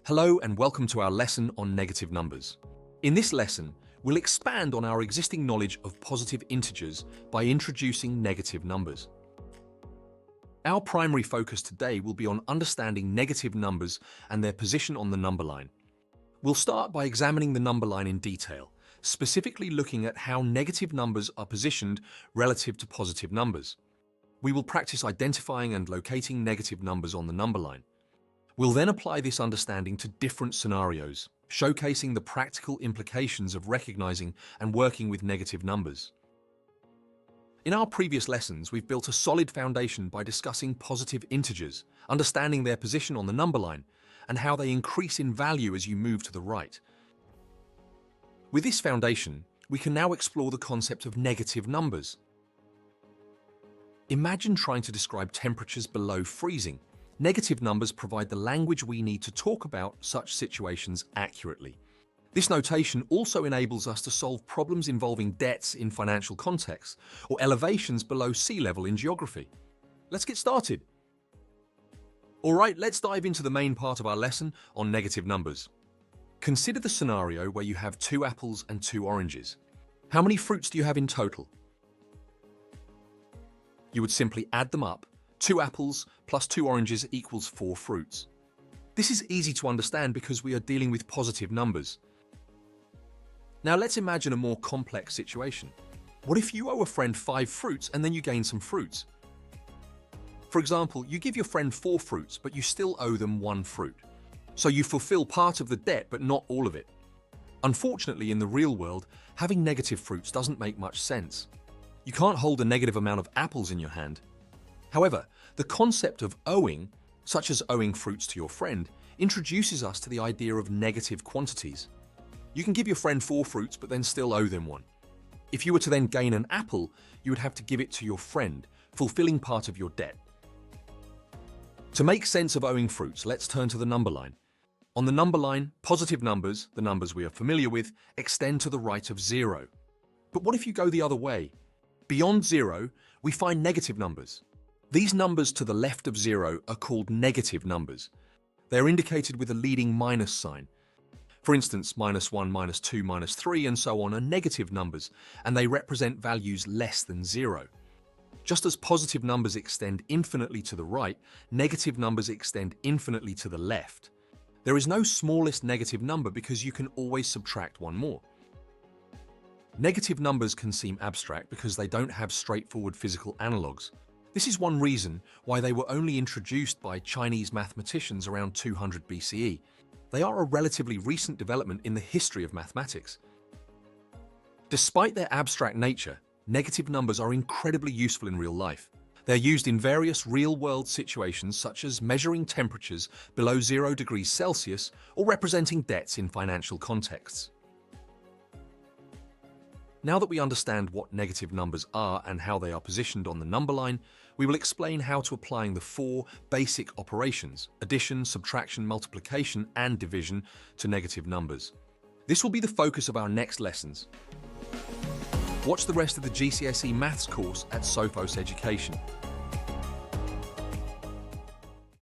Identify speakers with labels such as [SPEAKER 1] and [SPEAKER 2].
[SPEAKER 1] Hello and welcome to our lesson on negative numbers. In this lesson, we'll expand on our existing knowledge of positive integers by introducing negative numbers. Our primary focus today will be on understanding negative numbers and their position on the number line. We'll start by examining the number line in detail, specifically looking at how negative numbers are positioned relative to positive numbers. We will practice identifying and locating negative numbers on the number line. We'll then apply this understanding to different scenarios, showcasing the practical implications of recognizing and working with negative numbers. In our previous lessons, we've built a solid foundation by discussing positive integers, understanding their position on the number line, and how they increase in value as you move to the right. With this foundation, we can now explore the concept of negative numbers. Imagine trying to describe temperatures below freezing. Negative numbers provide the language we need to talk about such situations accurately. This notation also enables us to solve problems involving debts in financial contexts or elevations below sea level in geography. Let's get started. All right, let's dive into the main part of our lesson on negative numbers. Consider the scenario where you have 2 apples and 2 oranges. How many fruits do you have in total? You would simply add them up. 2 apples plus 2 oranges equals 4 fruits. This is easy to understand because we are dealing with positive numbers. Now let's imagine a more complex situation. What if you owe a friend 5 fruits and then you gain some fruits? For example, you give your friend 4 fruits, but you still owe them 1 fruit. So you fulfill part of the debt, but not all of it. Unfortunately, in the real world, having negative fruits doesn't make much sense. You can't hold a negative amount of apples in your hand. However, the concept of owing, such as owing fruits to your friend, introduces us to the idea of negative quantities. You can give your friend 4 fruits but then still owe them 1. If you were to then gain an apple, you would have to give it to your friend, fulfilling part of your debt. To make sense of owing fruits, let's turn to the number line. On the number line, positive numbers, the numbers we are familiar with, extend to the right of 0. But what if you go the other way? Beyond 0, we find negative numbers. These numbers to the left of 0 are called negative numbers. They are indicated with a leading minus sign. For instance, -1, -2, -3, and so on are negative numbers, and they represent values less than 0. Just as positive numbers extend infinitely to the right, negative numbers extend infinitely to the left. There is no smallest negative number because you can always subtract one more. Negative numbers can seem abstract because they don't have straightforward physical analogues. This is one reason why they were only introduced by Chinese mathematicians around 200 BCE. They are a relatively recent development in the history of mathematics. Despite their abstract nature, negative numbers are incredibly useful in real life. They're used in various real-world situations such as measuring temperatures below 0 degrees Celsius or representing debts in financial contexts. Now that we understand what negative numbers are and how they are positioned on the number line, we will explain how to applying the 4 basic operations, addition, subtraction, multiplication, and division, to negative numbers. This will be the focus of our next lessons. Watch the rest of the GCSE Maths course at Sophos Education.